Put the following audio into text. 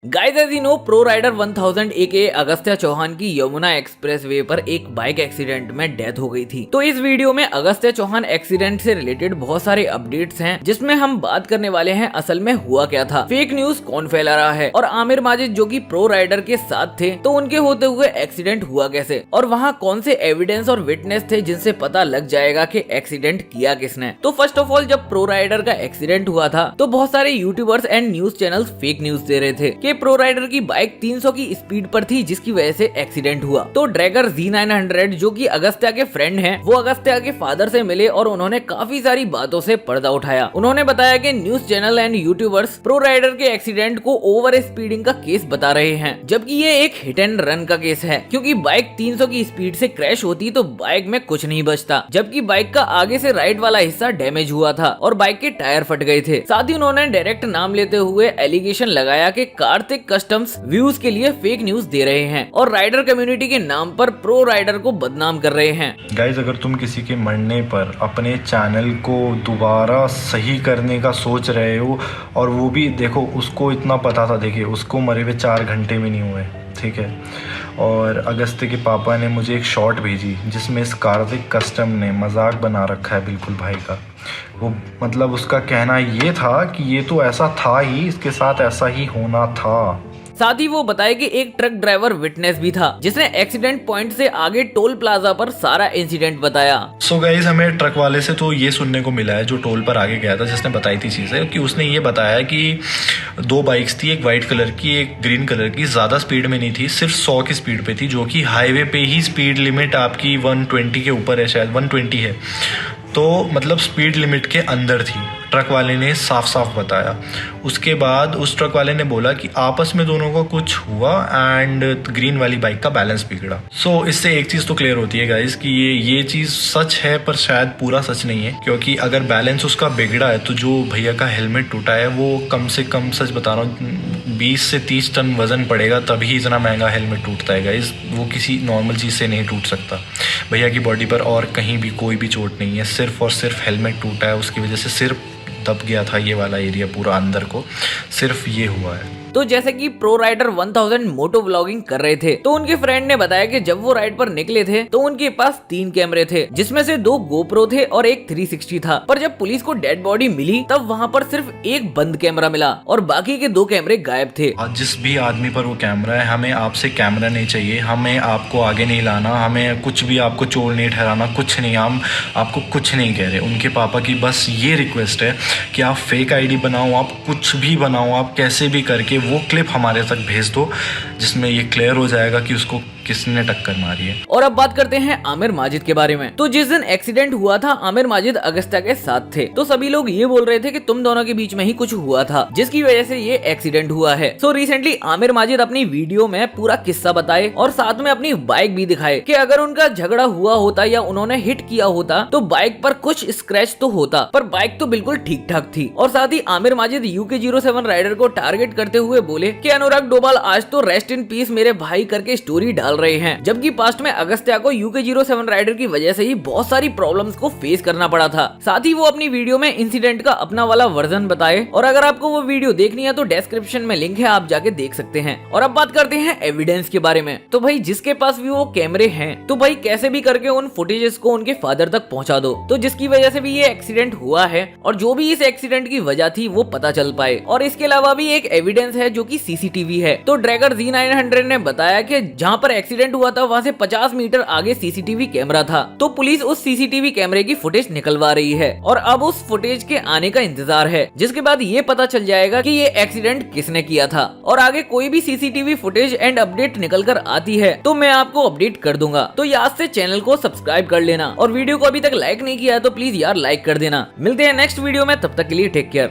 Guys as you know pro rider 1000 aka Agastya Chauhan की Yamuna express way पर एक बाइक एक्सीडेंट में डेथ हो गई थी। तो इस वीडियो में अगस्त्या चौहान एक्सीडेंट से रिलेटेड बहुत सारे अपडेट्स हैं, जिसमें हम बात करने वाले हैं असल में हुआ क्या था, फेक न्यूज कौन फैला रहा है, और आमिर माजिद जो कि प्रो राइडर के साथ थे तो उनके होते हुए एक्सीडेंट हुआ कैसे, और वहाँ कौन से एविडेंस और विटनेस थे जिनसे पता लग जाएगा कि एक्सीडेंट किया किसने। तो फर्स्ट ऑफ ऑल जब प्रो राइडर का एक्सीडेंट हुआ था तो बहुत सारे YouTubers and news channels fake news दे रहे थे कि प्रो राइडर की बाइक 300 की स्पीड पर थी जिसकी वजह से एक्सीडेंट हुआ। तो ड्रैगर Z900 जो कि अगस्त्या के फ्रेंड हैं, वो अगस्त्या के फादर से मिले और उन्होंने काफी सारी बातों से पर्दा उठाया। उन्होंने बताया कि news channel and YouTubers pro rider के एक्सीडेंट को ओवर स्पीडिंग का केस बता रहे हैं, जबकि ये एक हिट एंड रन का केस है, क्योंकि बाइक 300 की स्पीड से क्रैश होती तो बाइक में कुछ नहीं बचता, जबकि बाइक का आगे से राइट वाला हिस्सा डैमेज हुआ था और बाइक के टायर फट गए थे। साथ ही उन्होंने डायरेक्ट नाम लेते हुए एलिगेशन लगाया कि कार्तिक कस्टम्स व्यूज के लिए फेक न्यूज दे रहे हैं और राइडर कम्युनिटी के नाम पर प्रो राइडर को बदनाम कर रहे हैं। गाइज, अगर तुम किसी के मरने पर अपने चैनल को दोबारा सही करने का सोच रहे हो, और वो भी देखो उसको इतना पता था, देखिए उसको मरे हुए 4 घंटे भी नहीं हुए, ठीक है। और अगस्त्य के पापा ने मुझे एक शॉट भेजी जिसमें इस कार्तिक कस्टम ने मजाक बना रखा है बिल्कुल भाई का। वो मतलब उसका कहना ये था कि ये तो ऐसा था ही, इसके साथ ऐसा ही होना था। साथ ही वो बताए कि एक ट्रक ड्राइवर विटनेस भी था जिसने एक्सीडेंट पॉइंट से आगे टोल प्लाजा पर सारा इंसिडेंट बताया। सो गाइस, हमें ट्रक वाले से तो ये सुनने को मिला है जो टोल पर आगे गया था, जिसने बताई थी चीज़ें, कि उसने ये बताया कि 2 बाइक्स थी, एक वाइट कलर की एक ग्रीन कलर की, ज़्यादा स्पीड में नहीं थी, सिर्फ 100 की स्पीड पे थी, जो कि हाईवे पे ही स्पीड लिमिट आपकी 120 के ऊपर है, शायद 120 है, तो मतलब स्पीड लिमिट के अंदर थी। ट्रक वाले ने साफ साफ बताया। उसके बाद उस ट्रक वाले ने बोला कि आपस में दोनों को कुछ हुआ एंड ग्रीन वाली बाइक का बैलेंस बिगड़ा। सो इससे एक चीज़ तो क्लियर होती है गाइस कि ये चीज़ सच है, पर शायद पूरा सच नहीं है, क्योंकि अगर बैलेंस उसका बिगड़ा है तो जो भैया का हेलमेट टूटा है वो कम से कम, सच बता रहा हूँ, 20 से 30 टन वजन पड़ेगा तभी इतना महंगा हेलमेट टूटता है गाइस। वो किसी नॉर्मल चीज़ से नहीं टूट सकता। भैया की बॉडी पर और कहीं भी कोई भी चोट नहीं है, सिर्फ और सिर्फ हेलमेट टूटा है, उसकी वजह से सिर्फ दब गया था ये वाला एरिया पूरा अंदर को, सिर्फ ये हुआ है। तो जैसे कि प्रो राइडर 1000 मोटो व्लॉगिंग कर रहे थे तो उनके फ्रेंड ने बताया कि जब वो राइड पर निकले थे तो उनके पास 3 कैमरे थे, जिसमें से 2 गोप्रो थे और एक 360 था। पर जब पुलिस को डेड बॉडी मिली तब वहाँ पर सिर्फ एक बंद कैमरा मिला और बाकी के 2 कैमरे गायब थे। जिस भी आदमी पर वो कैमरा है, हमें आपसे कैमरा नहीं चाहिए, हमें आपको आगे नहीं लाना, हमें कुछ भी आपको चोर नहीं ठहराना, कुछ नहीं, हम आपको कुछ नहीं कह रहे। उनके पापा की बस ये रिक्वेस्ट है कि आप फेक आईडी बनाओ, आप कुछ भी बनाओ, आप कैसे भी करके वो क्लिप हमारे तक भेज दो, जिसमें ये क्लियर हो जाएगा कि उसको किसने टक्कर मारी है। और अब बात करते हैं आमिर माजिद के बारे में। तो जिस दिन एक्सीडेंट हुआ था आमिर माजिद अगस्त्या के साथ थे, तो सभी लोग ये बोल रहे थे कि तुम दोनों के बीच में ही कुछ हुआ था जिसकी वजह से ये एक्सीडेंट हुआ है। सो रिसेंटली आमिर माजिद अपनी वीडियो में पूरा किस्सा बताए और साथ में अपनी बाइक भी दिखाए कि अगर उनका झगड़ा हुआ होता या उन्होंने हिट किया होता तो बाइक पर कुछ स्क्रैच तो होता, पर बाइक तो बिल्कुल ठीक ठाक थी। और साथ ही आमिर माजिद UK07 राइडर को टारगेट करते हुए बोले कि अनुराग डोभाल आज तो रेस्ट इन पीस मेरे भाई करके स्टोरी डाल रहे हैं, जबकि पास्ट में अगस्त्या को UK07 राइडर की वजह से ही बहुत सारी प्रॉब्लम्स को फेस करना पड़ा था। साथ ही वो अपनी वीडियो में इंसिडेंट का अपना वाला वर्जन बताए, और अगर आपको वो वीडियो देखनी है तो डिस्क्रिप्शन में लिंक है, आप जाके देख सकते हैं। और अब बात करते हैं एविडेंस के बारे में। तो भाई जिसके पास भी वो कैमरे हैं तो भाई कैसे भी करके उन फुटेजेस को उनके फादर तक पहुंचा दो, तो जिसकी वजह से भी ये एक्सीडेंट हुआ है और जो भी इस एक्सीडेंट की वजह थी वो पता चल पाए। और इसके अलावा भी एक एविडेंस है जो कि CCTV है। तो ड्रैगर Z900 ने बताया कि जहां पर एक्सीडेंट हुआ था वहां से 50 मीटर आगे CCTV कैमरा था, तो पुलिस उस CCTV कैमरे की फुटेज निकलवा रही है और अब उस फुटेज के आने का इंतजार है, जिसके बाद ये पता चल जाएगा कि ये एक्सीडेंट किसने किया था। और आगे कोई भी CCTV फुटेज एंड अपडेट निकल कर आती है तो मैं आपको अपडेट कर दूंगा। तो याद से चैनल को सब्सक्राइब कर लेना और वीडियो को अभी तक लाइक नहीं किया है तो प्लीज यार लाइक कर देना। मिलते हैं नेक्स्ट वीडियो में, तब तक के लिए टेक केयर।